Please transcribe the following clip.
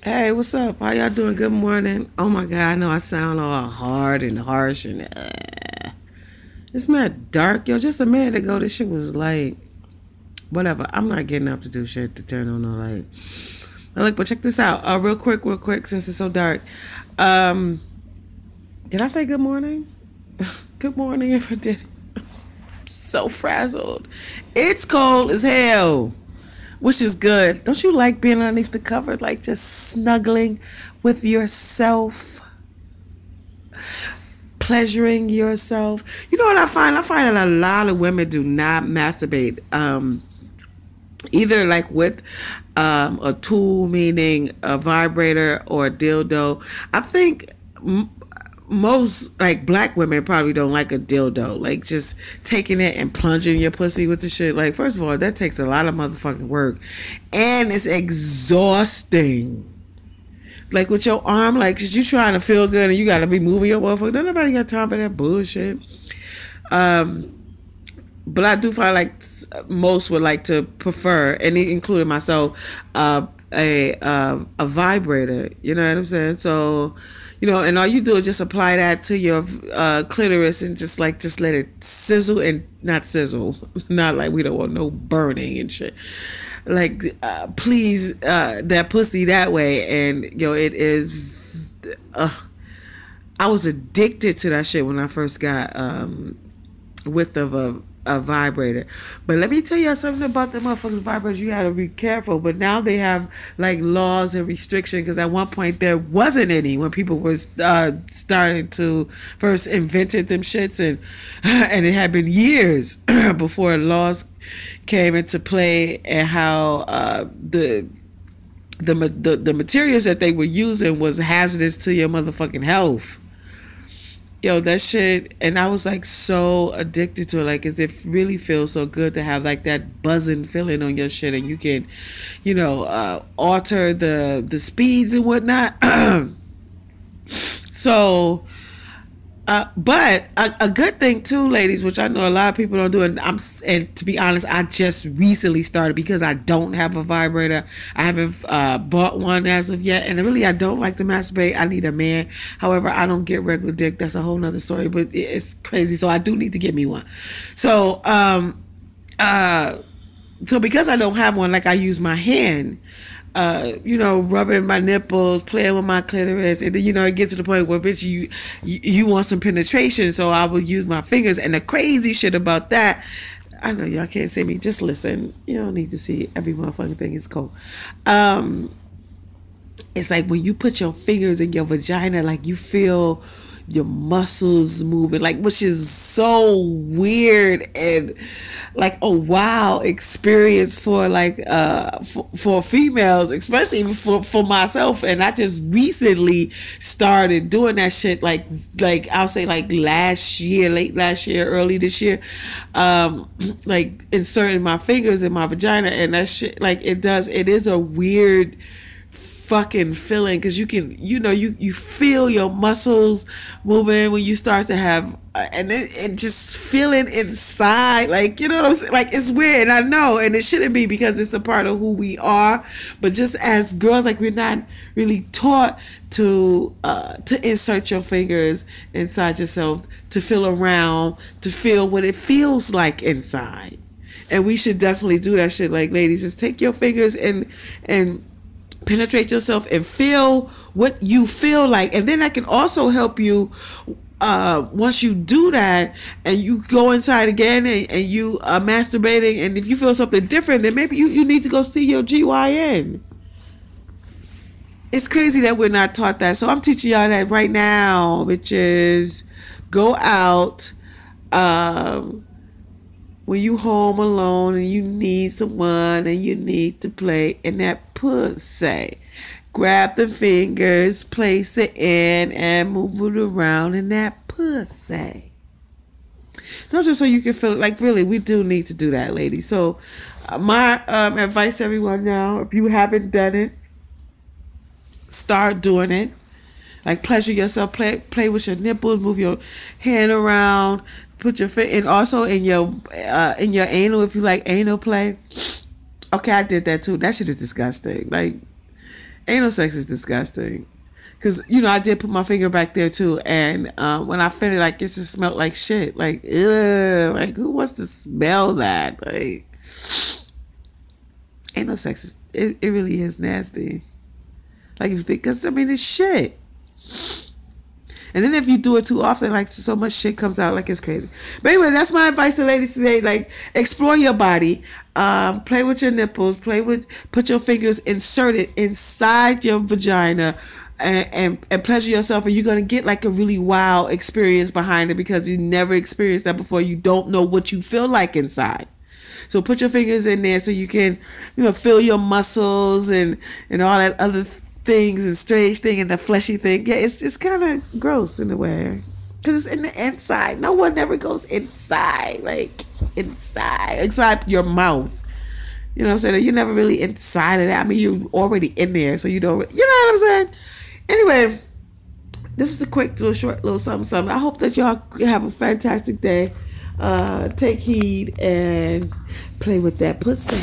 Hey, what's up? How y'all doing? Good morning. Oh my God, I know I sound all hard and harsh and it's mad dark, yo. Just a minute ago, this shit was like whatever. I'm not getting up to do shit to turn on the light. Look, but check this out, real quick, since it's so dark. Um, did I say good morning? Good morning if I did. So frazzled. It's cold as hell, which is good. Don't you like being underneath the cover, like just snuggling with yourself? Pleasuring yourself. You know what I find? I find that a lot of women do not masturbate. Either like with a tool, meaning a vibrator or a dildo. I think most like black women probably don't like a dildo. Like just taking it and plunging your pussy with the shit. Like, first of all, that takes a lot of motherfucking work, and it's exhausting. Like with your arm, like, cause you trying to feel good and you gotta be moving your motherfucker. Don't nobody got time for that bullshit. But I do find like most would like to prefer, and including myself, a vibrator. You know what I'm saying? So, and all you do is just apply that to your clitoris and just let it sizzle and not sizzle, not like we don't want no burning and shit. Like, please, that pussy that way, and it is. I was addicted to that shit when I first got with a vibrator. But let me tell you something about the motherfuckers vibrators. You gotta be careful. But now they have like laws and restrictions, because at one point there wasn't any when people were starting to first invented them shits, and it had been years before laws came into play, and how the materials that they were using was hazardous to your motherfucking health. Yo, that shit, and I was like so addicted to it, like, as it really feels so good to have like that buzzing feeling on your shit, and you can, alter the speeds and whatnot. So, but a good thing too, ladies, which I know a lot of people don't do, and to be honest, I just recently started because I don't have a vibrator. I haven't bought one as of yet, and really I don't like to masturbate. I need a man. However, I don't get regular dick. That's a whole nother story, but it's crazy. So I do need to get me one. So so because I don't have one, like, I use my hand. Rubbing my nipples, playing with my clitoris, and then it gets to the point where, bitch, you want some penetration, so I will use my fingers. And the crazy shit about that, I know y'all can't see me, just listen. You don't need to see every motherfucking thing. It's cold. It's like when you put your fingers in your vagina, like you feel your muscles moving, like, which is so weird and like a wow experience for like for females, especially for myself. And I just recently started doing that shit, like I'll say like last year, late last year, early this year, like inserting my fingers in my vagina, and that shit, like, it is a weird fucking feeling, because you can you feel your muscles moving when you start to have and just feeling inside, like, you know what I'm saying, like, it's weird, and I know, and it shouldn't be, because it's a part of who we are, but just as girls, like, we're not really taught to insert your fingers inside yourself, to feel around, to feel what it feels like inside. And we should definitely do that shit. Like, ladies, just take your fingers and penetrate yourself and feel what you feel like, and then that can also help you once you do that and you go inside again and you are masturbating, and if you feel something different, then maybe you need to go see your GYN. It's crazy that we're not taught that, so I'm teaching y'all that right now, which is go out when you home alone and you need someone and you need to play in that pussy. Grab the fingers, place it in, and move it around in that pussy. Not just so you can feel it. Like, really, we do need to do that, ladies. So my advice to everyone now, if you haven't done it, start doing it. Like, pleasure yourself, play with your nipples, move your hand around, put your foot in, also in your anal, if you like anal play. Okay, I did that too. That shit is disgusting. Like, Anal sex is disgusting. Cause I did put my finger back there too, and when I felt it, like it just smelled like shit. Like, ugh, like who wants to smell that? Like, anal sex it really is nasty. Like if you think, cause I mean it's shit. And then if you do it too often, like so much shit comes out, like it's crazy. But anyway, that's my advice to ladies today. Like, explore your body, play with your nipples, put your fingers, insert it inside your vagina, and pleasure yourself, and you're gonna get like a really wow experience behind it because you never experienced that before. You don't know what you feel like inside. So put your fingers in there so you can, feel your muscles and all that other things and strange thing and the fleshy thing. Yeah, it's kind of gross in a way because it's in the inside. No one ever goes inside, like inside your mouth. You know what I'm saying? You're never really inside of that. I mean, you're already in there, so you don't. You know what I'm saying? Anyway, this is a quick little short little something. I hope that y'all have a fantastic day. Take heed and play with that pussy.